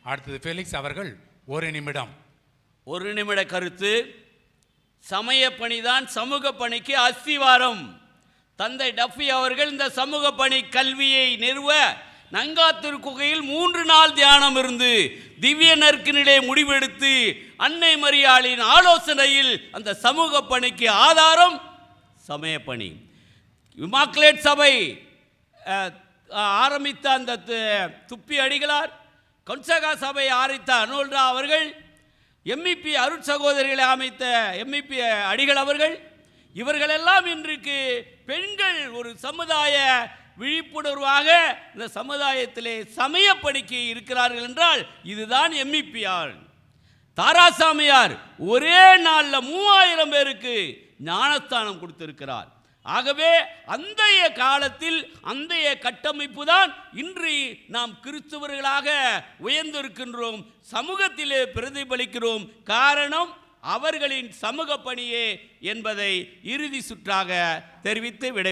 அடுத்தது ஃபெலிக்ஸ் அவர்கள் ஒரு நிமிடம். ஒரு நிமிட கருத்து. சமய பணிதான் சமூக பணிக்கு அஸ்திவாரம். தந்தை டஃபி அவர்கள் இந்த சமூக பணி கல்வியை நிறுவ நங்காத்தூர் குகையில் 3 நாள் தியானம் இருந்து திவ்ய நற்கினிலே முடிவெடுத்து அன்னை மரியாளின் ஆலோசனையில் அந்த சமூக பணிக்கு ஆதாரம் சமய பணி. இமாக்குலேட் சபை ஆரம்பித்த அந்த துப்பி அடிகளார், கொன்சகா சபை ஆரம்பித்த அனுல்ரா அவர்கள், எம்இபி அருட் சகோதரிகளை அமைத்த எம்இபி அடிகள் அவர்கள், இவர்களெல்லாம் இன்றைக்கு பெண்கள் ஒரு சமுதாய விழிப்புணர்வாக இந்த சமுதாயத்திலே சமய பணிக்கு இருக்கிறார்கள் என்றால் இதுதான் எம்இபிஆர். தாராசாமியார் ஒரே நாளில் 3000 பேருக்கு ஞானஸ்தானம் கொடுத்திருக்கிறார். ஆகவே அந்தைய காலத்தில் அந்தைய கட்டமைப்பு தான் இன்று நாம் கிறிஸ்தவர்களாக உயர்ந்திருக்கின்றோம், சமூகத்திலே பிரதிபலிக்கிறோம். காரணம் அவர்களின் சமூக பணியே என்பதை இறுதி சுற்றாக தெரிவித்து விடை